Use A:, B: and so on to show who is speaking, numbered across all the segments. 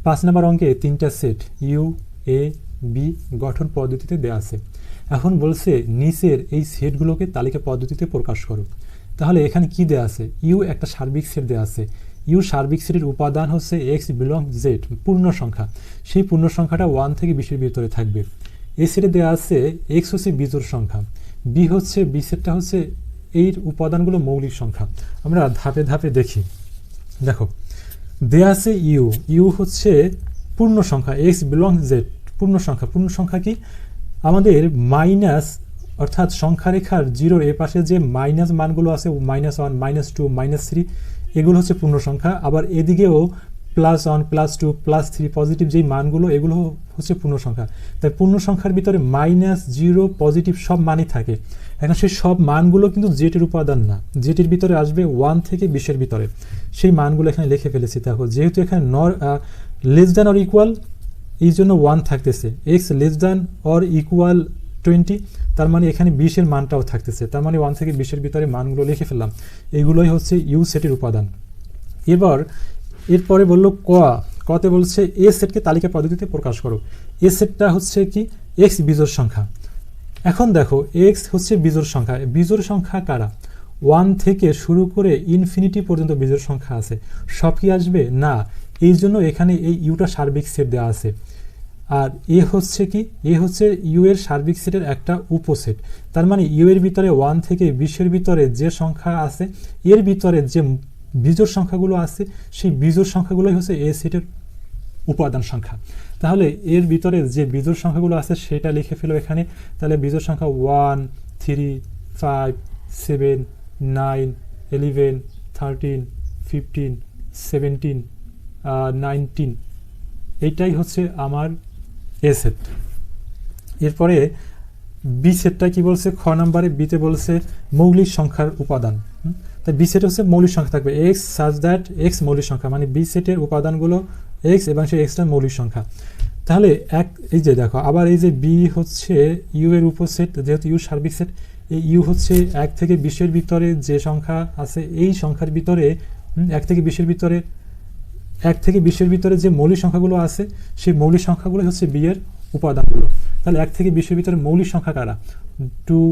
A: 5 নম্বর অঙ্কে 3টা said U A B গঠন পদ্ধতিতে দেয়া আছে। এখন বলছে নিচের এই সেটগুলোকে তালিকা পদ্ধতিতে প্রকাশ করো। তাহলে এখানে কি দেয়া আছে? ইউ একটা সার্বিক সেট দেয়া আছে। ইউ সার্বিক সেটের উপাদান হচ্ছে এক্স বিলং জেড, পূর্ণ সংখ্যা। সেই পূর্ণ সংখ্যাটা 1 থেকে 20-এর ভিতরে থাকবে। এই সেটে দেওয়া আছে এক্স হচ্ছে বিজোড় সংখ্যা, বি সেটটা হচ্ছে এই উপাদানগুলো মৌলিক সংখ্যা। আমরা ধাপে ধাপে দেখি। দেখো দেয়া আছে ইউ হচ্ছে পূর্ণ সংখ্যা, এক্স বিলং জেড পূর্ণ সংখ্যা। পূর্ণ সংখ্যা কি? আমাদের মাইনাস অর্থাৎ সংখ্যা রেখার জিরোর এ পাশে যে মাইনাস মানগুলো আছে, -1, -2, -3, এগুলো হচ্ছে পূর্ণ সংখ্যা। আবার এদিকেও +1, +2, +3 পজিটিভ যেই মানগুলো, এগুলো হচ্ছে পূর্ণ সংখ্যা। তাই পূর্ণ সংখ্যার ভিতরে -0 পজিটিভ সব মানই থাকে। এখন সেই সব মানগুলো কিন্তু জেটের উপাদান না, জেটের ভিতরে আসবে 1 থেকে 20-এর ভিতরে। সেই মানগুলো এখানে লিখে ফেলেছি। দেখো যেহেতু এখানে লেস দ্যান অর ইকুয়াল, এই জন্য 1 থাকতেছে। X less than or equal 20, তার মানে এখানে 20-এর মানটাও থাকতেছে। তার মানে 1 থেকে 20-এর ভিতরে মানগুলো লিখে ফেললাম। এইগুলোই হচ্ছে ইউ সেটের উপাদান। এরপরে বললো কতে বলছে এ সেটকে তালিকা পদ্ধতিতে প্রকাশ করো। এ সেটটা হচ্ছে কি? এক্স বিজোড় সংখ্যা। এখন দেখো এক্স হচ্ছে বিজোড় সংখ্যা। বিজোড় সংখ্যা কারা? 1 থেকে শুরু করে ইনফিনিটি পর্যন্ত বিজোড় সংখ্যা আছে। সব কি আসবে না? এই জন্য এখানে এই ইউটা সার্বিক সেট দেওয়া আছে। আর এ হচ্ছে কি? এ হচ্ছে ইউ এর সার্বিক সেটের একটা উপসেট। তার মানে ইউ এর ভিতরে 1 থেকে 20-এর ভিতরে যে সংখ্যা আছে, এর ভিতরে যে বিজোড় সংখ্যাগুলো আছে, সেই বিজোড় সংখ্যাগুলোই হচ্ছে এ সেটের উপাদান সংখ্যা। তাহলে এর ভিতরে যে বিজোড় সংখ্যাগুলো আছে সেটা লিখে ফেলো এখানে। তাহলে বিজোড় সংখ্যা 1, 3, 5, 7, 9, 11, 13, 15, 17, 19, এইটাই হচ্ছে আমার এ সেট। এরপরে বি সেটটা কি বলছে? খ নাম্বারে বিতে বলছে মৌলিক সংখ্যার উপাদান। তাই বি সেট হচ্ছে মৌলিক সংখ্যা থাকবে এক্স সাচ দ্যাট এক্স মৌলিক সংখ্যা, মানে বি সেটের উপাদানগুলো এক্স এবং সেই এক্সটা মৌলিক সংখ্যা। তাহলে এই যে দেখো আবার এই যে বি হচ্ছে ইউ এর উপসেট, যেহেতু ইউ সার্বিক সেট, এই ইউ হচ্ছে 1 থেকে 20-এর ভিতরে যে সংখ্যা আছে, এই সংখ্যার ভিতরে 1 থেকে 20-এর ভিতরে যে মৌলিক সংখ্যাগুলো আছে, সেই মৌলিক সংখ্যাগুলো হচ্ছে বি এর উপাদানগুলো। তাহলে 1 থেকে 20-এর ভিতরে মৌলিক সংখ্যা কারা? 2,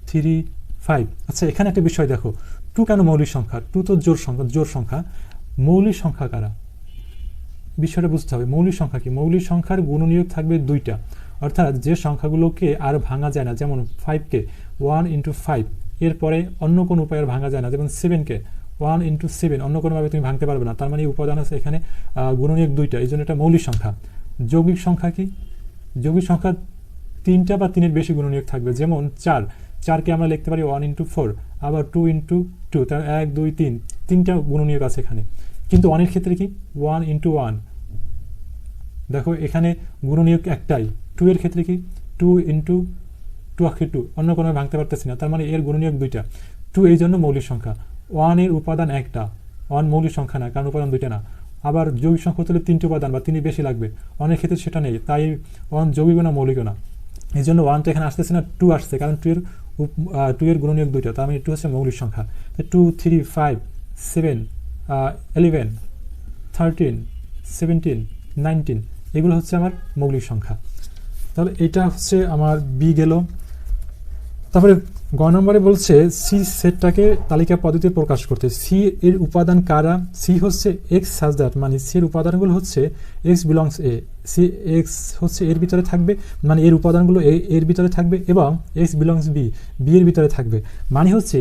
A: 3, 5। আচ্ছা এখানে একটা বিষয় দেখো, 2 কেন মৌলিক সংখ্যা? 2 তো জোড় সংখ্যা। মৌলিক সংখ্যা কারা? বিষয়টা বুঝতে হবে। মৌলিক সংখ্যা কি? মৌলিক সংখ্যার গুণনীয়ক থাকবে 2টা, অর্থাৎ যে সংখ্যাগুলোকে আর ভাঙা যায় না, যেমন 5কে 1 × 5, এরপরে অন্য কোনো উপায়ে আর ভাঙা যায় না, যেমন 7কে 1 × 7, অন্য কোনোভাবে তুমি ভাঙতে পারবে না। তার মানে উপাদান আছে এখানে গুণনীয়ক 2টা, এই জন্য এটা মৌলিক সংখ্যা। যৌগিক সংখ্যা কি? যৌগিক সংখ্যা 3টা বা 3-এর বেশি গুণনীয়ক থাকবে, যেমন 4কে আমরা লিখতে পারি 1 × 4, আবার 2 × 2, তার 1, 2, 3, 3টা গুণনীয়ক আছে এখানে। কিন্তু 1-এর ক্ষেত্রে কি? 1 × 1। দেখো এখানে গুণনীয়ক একটাই। 2-এর ক্ষেত্রে কি? 2 × 2, অন্য কোনো ভাঙতে পারতেছি না, তার মানে এর গুণনীয়ক 2টা। 2 এই জন্য মৌলিক সংখ্যা। 1-এর উপাদান একটা, 1 মৌলিক সংখ্যা না, কারণ উপাদান 2টা না। আবার যৌগিক সংখ্যা হলে 3টে উপাদান বা 3 বেশি লাগবে, 1-এর ক্ষেত্রে সেটা নেই, তাই 1 যৌগিক না মৌলিক না। এই জন্য 1টা এখানে আসতেছে না, 2 আসছে, কারণ 2 এর গুণনীয়ক 2টা, তার মানে 2 হচ্ছে মৌলিক সংখ্যা। 2, 3, 5, 7, 11, 13, 17, 19, এগুলো হচ্ছে আমার মৌলিক সংখ্যা। তাহলে এটা হচ্ছে আমার বি গেল। তারপরে গ নম্বরে বলছে সি সেটটাকে তালিকা পদ্ধতিতে প্রকাশ করতে। সি এর উপাদান কারা? সি হচ্ছে এক্স সাচ দ্যাট, মানে সি এর উপাদানগুলো হচ্ছে এক্স বিলংস এ। সি এক্স হচ্ছে এর ভিতরে থাকবে, মানে এর উপাদানগুলো এর ভিতরে থাকবে, এবং এক্স বিলংস বি, বি এর ভিতরে থাকবে। মানে হচ্ছে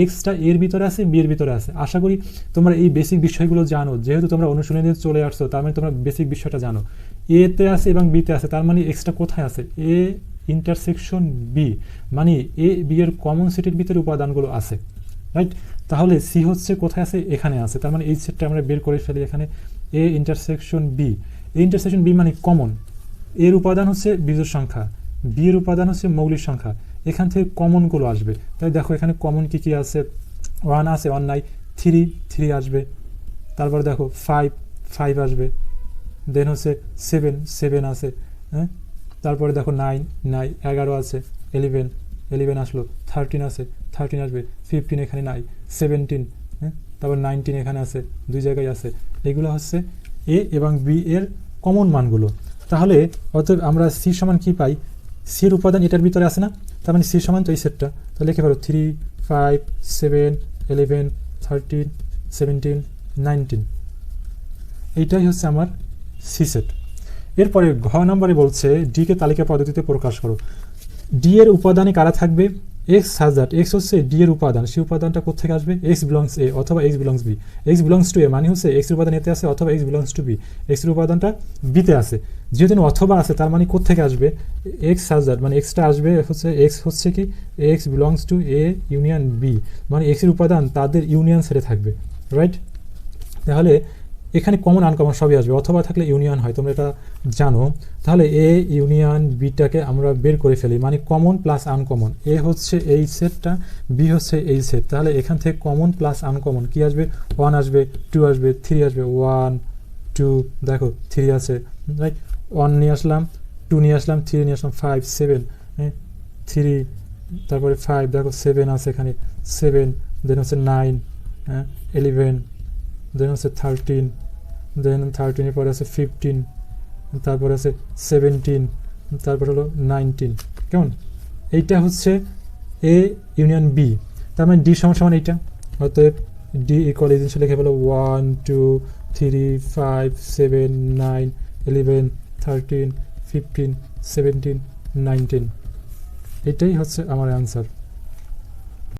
A: এক্সটা এর ভিতরে আছে, বি এর ভিতরে আছে। আশা করি তোমরা এই বেসিক বিষয়গুলো জানো, যেহেতু তোমরা অনুশীলনে চলে আসছো, তার মানে তোমরা বেসিক বিষয়টা জানো। এতে আছে এবং বিতে আছে, তার মানে এক্সটা কোথায় আছে? এ ইন্টারসেকশন বি, মানে এ বি এর কমন সেটের ভিতরে উপাদানগুলো আছে, রাইট? তাহলে সি হচ্ছে কোথায় আছে? এখানে আছে। তার মানে এই সেটটা আমরা বের করে ফেলি এখানে, A intersection B. A intersection B মানে কমন। এর উপাদান হচ্ছে বিজোড় সংখ্যা, বি এর উপাদান হচ্ছে মৌলিক সংখ্যা। এখান থেকে কমনগুলো আসবে। তাই দেখো এখানে কমন কি আছে? 1 আছে, 1 নাই। 3 আসবে। তারপরে দেখো 5 আসবে। দেন হচ্ছে 7 আছে, হ্যাঁ। তারপরে দেখো 9 নাই, 11 আছে, 11 আসলো, 13 আছে, 13 আসবে, 15 এখানে নাই, 17, হ্যাঁ। তারপর 19 এখানে আছে, 2 জায়গায় আছে। এগুলো হচ্ছে এ এবং বি এর কমন মানগুলো। তাহলে অতএব আমরা সি সমান কি পাই, সি এর উপাদান এটার ভিতরে আছে না, তার মানে সি সমান তো এই সেটটা, তাহলে লিখে পারো 3, 5, 7, 11, 13, 17, 19, এইটাই হচ্ছে আমার সি সেট। এরপরে ঘ নম্বরে বলছে ডি কে তালিকা পদ্ধতিতে প্রকাশ করো। ডি এর উপাদানে কারা থাকবে, এক্স সাজাট, এক্স হচ্ছে ডি এর উপাদান, সেই উপাদানটা কোথেকে আসবে, এক্স বিলংস এ অথবা X belongs B. X belongs to A মানে হচ্ছে এক্স এর উপাদান এতে আছে অথবা X belongs to B, X এর উপাদানটা বিতে আছে। যেহেতু অথবা আছে তার মানে কোথেকে আসবে, এক্স সাজাট মানে এক্সটা আসবে হচ্ছে এক্স হচ্ছে কি X belongs to A union B, মানে এক্স এর উপাদান তাদের ইউনিয়ন সেটে থাকবে, রাইট। তাহলে এখানে কমন আনকমন সবই আসবে, অথবা থাকলে ইউনিয়ন হয়, তোমরা এটা জানো। তাহলে এ ইউনিয়ন বিটাকে আমরা বের করে ফেলি, মানে কমন প্লাস আনকমন। এ হচ্ছে এই সেটটা, বি হচ্ছে এই সেট, তাহলে এখান থেকে কমন প্লাস আনকমন কি আসবে, 1 আসবে, 2 আসবে, 3 আসবে। 1 2 দেখো 3 আছে, রাইট, 1 নিয়ে আসলাম, 2 নিয়ে আসলাম, 3 নিয়ে আসলাম, 5 7, 3 তারপরে 5 দেখো 7 আছে এখানে, 7 দেন হচ্ছে 9, 11 দেন হচ্ছে 13, দেন 13 এর পরে আছে 15, তারপরে আছে 17, তারপর হলো 19, কেমন। এইটা হচ্ছে এ ইউনিয়ন বি, তার মানে ডি সমান সমান এইটা, অতএব ডি ইকুয়াল এই জিনিসটা লিখে ফেলো 1 2 3 5 7 9 11 13 15 17 19, এটাই হচ্ছে আমার অ্যান্সার।